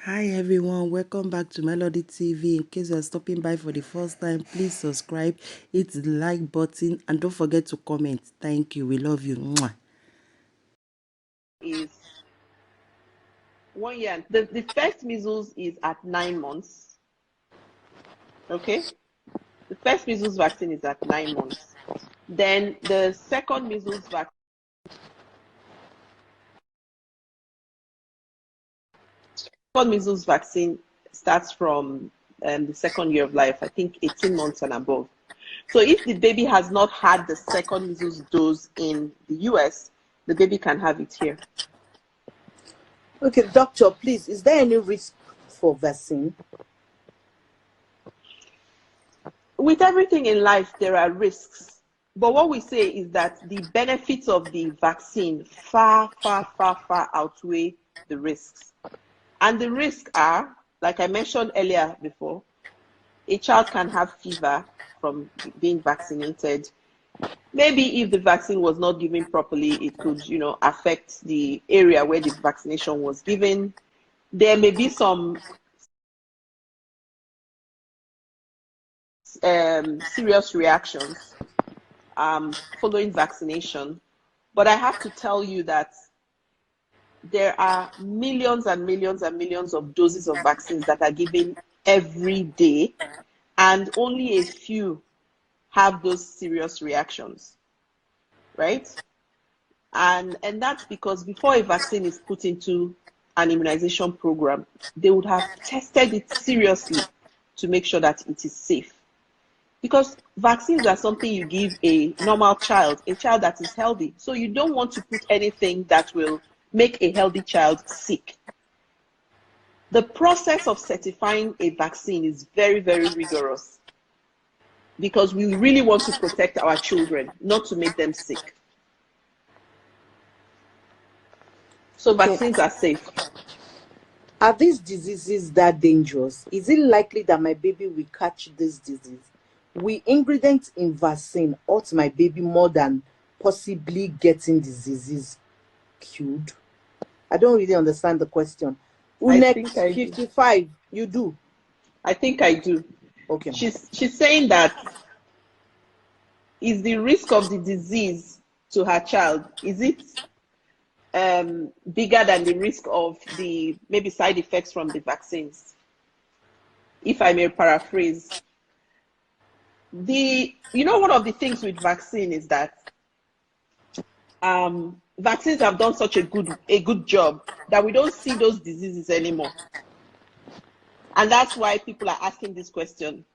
Hi everyone, welcome back to Melody TV. In case you're stopping by for the first time, please subscribe, hit the like button, and don't forget to comment. Thank you. We love you. Mwah. Is 1 year. The first measles is at 9 months. Okay, the first measles vaccine is at 9 months. Then the second measles vaccine starts from the second year of life. I think 18 months and above. So if the baby has not had the second measles dose in the US, the baby can have it here. Okay, doctor, please, is there any risk for vaccine? With everything in life, there are risks. But what we say is that the benefits of the vaccine far outweigh the risks. And the risks are, like I mentioned earlier before, a child can have fever from being vaccinated. Maybe if the vaccine was not given properly, it could, affect the area where the vaccination was given. There may be some serious reactions following vaccination. But I have to tell you that there are millions and millions and millions of doses of vaccines that are given every day, and only a few have those serious reactions, right? And that's because before a vaccine is put into an immunization program, they would have tested it seriously to make sure that it is safe. Because vaccines are something you give a normal child, a child that is healthy. So you don't want to put anything that will make a healthy child sick. The process of certifying a vaccine is very, very rigorous because we really want to protect our children, not to make them sick. So vaccines are safe. Are these diseases that dangerous? Is it likely that my baby will catch this disease? Will ingredients in vaccine hurt my baby more than possibly getting diseases cured? I don't really understand the question. Unex 55, you do? I think I do. Okay. She's saying that is the risk of the disease to her child, is it bigger than the risk of the maybe side effects from the vaccines? If I may paraphrase, one of the things with vaccine is that vaccines have done such a good job that we don't see those diseases anymore. And that's why people are asking this question.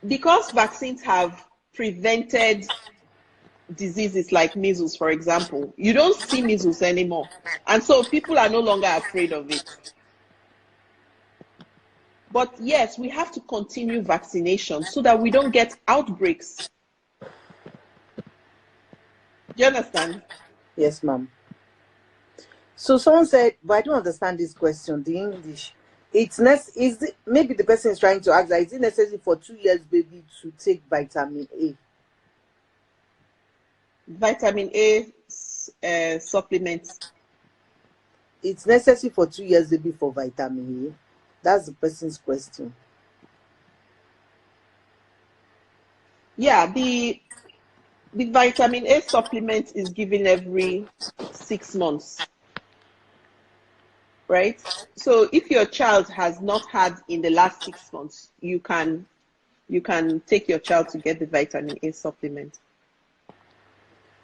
Because vaccines have prevented diseases like measles, for example, you don't see measles anymore. And so people are no longer afraid of it. But yes, we have to continue vaccination so that we don't get outbreaks. Do you understand? Yes, ma'am. So someone said, but I don't understand this question, the English. Maybe the person is trying to ask that, is it necessary for 2 years baby to take vitamin A? Vitamin A supplements. It's necessary for 2 years baby for vitamin A. That's the person's question. Yeah, the vitamin A supplement is given every 6 months. Right? So if your child has not had in the last 6 months, you can take your child to get the vitamin A supplement.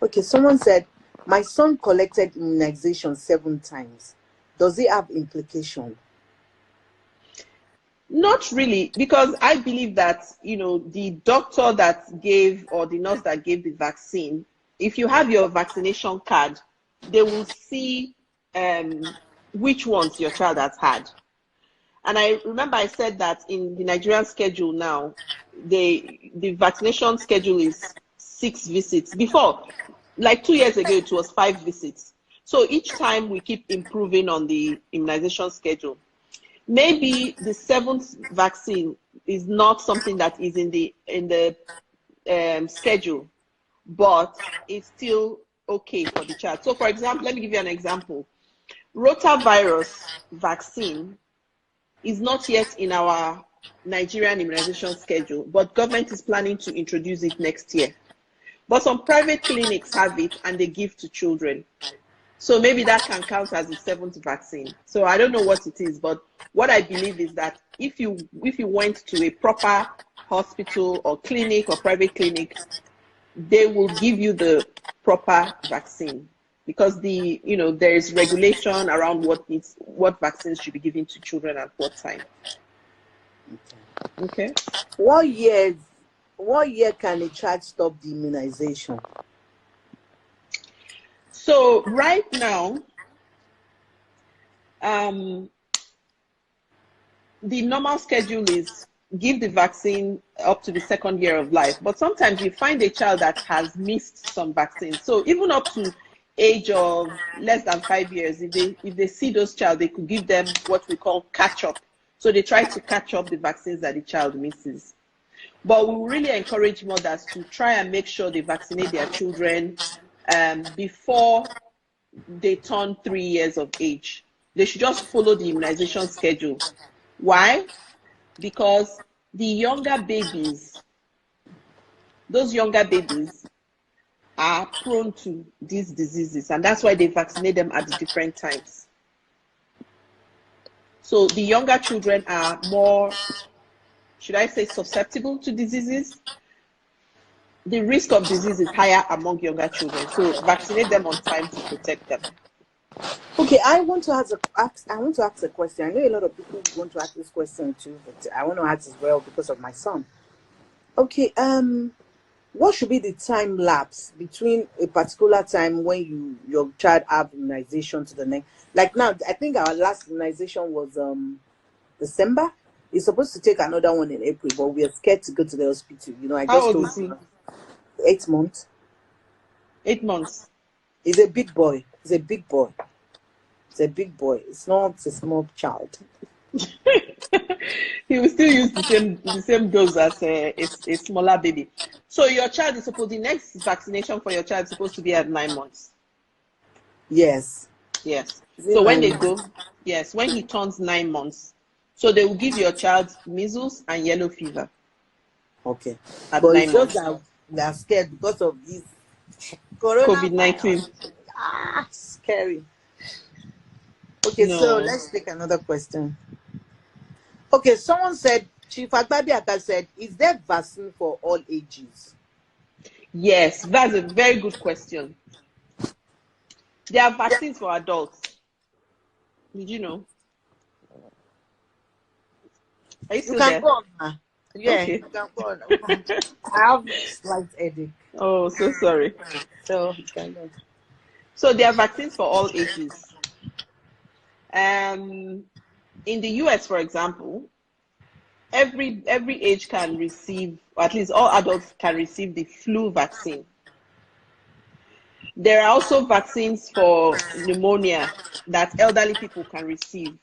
Okay, someone said, my son collected immunization 7 times. Does it have implication? Not really, because I believe that, the doctor that gave or the nurse that gave the vaccine, if you have your vaccination card, they will see which ones your child has had. And I remember I said that in the Nigerian schedule now, the vaccination schedule is 6 visits. Before, like 2 years ago, it was 5 visits. So each time we keep improving on the immunization schedule. Maybe the 7th vaccine is not something that is in the schedule, but it's still okay for the child. So for example, let me give you an example. rotavirus vaccine is not yet in our Nigerian immunization schedule, but government is planning to introduce it next year. But some private clinics have it and they give to children. So maybe that can count as the 7th vaccine. So I don't know what it is, but what I believe is that if you went to a proper hospital or clinic or private clinic, they will give you the proper vaccine, because there is regulation around what vaccines should be given to children at what time. Okay. What year can a child stop the immunization? So right now, the normal schedule is give the vaccine up to the 2nd year of life. But sometimes you find a child that has missed some vaccines. So even up to age of less than 5 years, if they see those child, they could give them what we call catch up. So they try to catch up the vaccines that the child misses. But we really encourage mothers to try and make sure they vaccinate their children before they turn 3 years of age. They should just follow the immunization schedule. Why? Because the younger babies, those younger babies are prone to these diseases, and that's why they vaccinate them at different times. So the younger children are more, should I say, susceptible to diseases. The risk of disease is higher among younger children, so vaccinate them on time to protect them. Okay, I want to ask a question. I know a lot of people want to ask this question too, but I want to ask as well because of my son. Okay, what should be the time lapse between a particular time when your child have immunization to the next? Like now, I think our last immunization was December. He's supposed to take another one in April, but we are scared to go to the hospital. I How just old told is he? 8 months. 8 months. He's a big boy. He's a big boy. It's a big boy. It's not a small child. He will still use the same dose as a smaller baby. So your child is supposed, the next vaccination for your child is supposed to be at 9 months. Yes. Yes. So when they go, yes, when he turns 9 months, so they will give your child measles and yellow fever. Okay. At but 9 it's months. just that we are scared because of this COVID-19. Scary. Okay, No. so let's take another question. Okay, someone said, Chief Agbabiaka said, is there vaccine for all ages? Yes, that's a very good question. There are vaccines for adults. Did you know? Are you still there? Go on, ma. Yeah, Okay. you can go on. I have slight headache. Oh, so sorry. So you can go. So there are vaccines for all ages. In the US, for example, every age can receive, or at least all adults can receive the flu vaccine. There are also vaccines for pneumonia that elderly people can receive.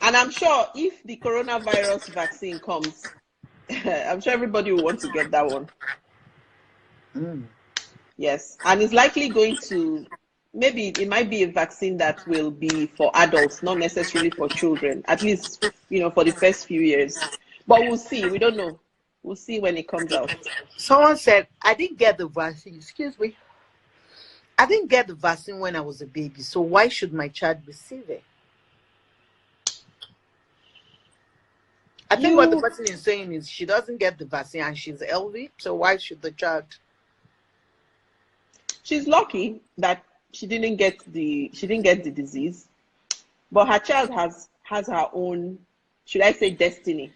And I'm sure if the coronavirus vaccine comes, I'm sure everybody will want to get that one. Yes, and it's likely going to, maybe it might be a vaccine that will be for adults, not necessarily for children, at least, for the first few years. But we'll see. We don't know. We'll see when it comes out. Someone said, I didn't get the vaccine. Excuse me. I didn't get the vaccine when I was a baby. So why should my child receive it? I think what the person is saying is she doesn't get the vaccine and she's healthy. So why should the child? She's lucky that she didn't get the disease, but her child has her own, should I say, destiny,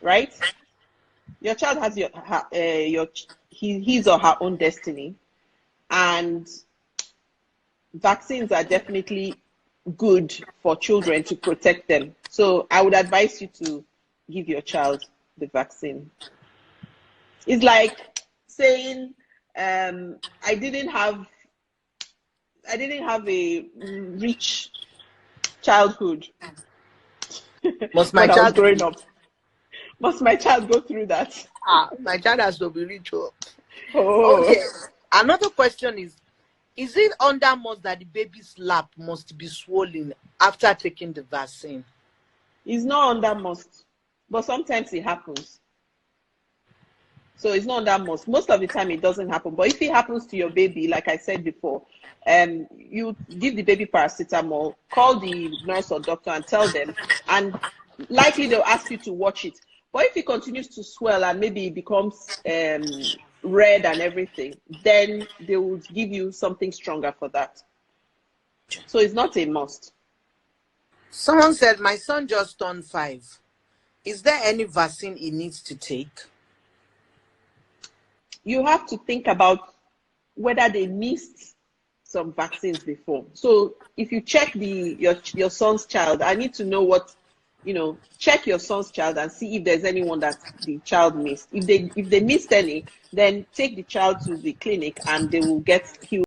right? Your child has his or her own destiny, and vaccines are definitely good for children to protect them. So I would advise you to give your child the vaccine. It's like saying, I didn't have a rich childhood Must my when I was child growing up. Must my child go through that? My child has to be rich. Oh. Okay. Another question is Is it under must that the baby's lap must be swollen after taking the vaccine? It's not under must, but sometimes it happens. So it's not that most. Most of the time it doesn't happen. But if it happens to your baby, like I said before, you give the baby paracetamol, call the nurse or doctor and tell them, and likely they'll ask you to watch it. But if it continues to swell and maybe it becomes red and everything, then they will give you something stronger for that. So it's not a must. Someone said, my son just turned 5. Is there any vaccine he needs to take? You have to think about whether they missed some vaccines before. So if you check your son's child, I need to know what, check your son's child and see if there's anyone that the child missed. If they missed any, then take the child to the clinic and they will get healed.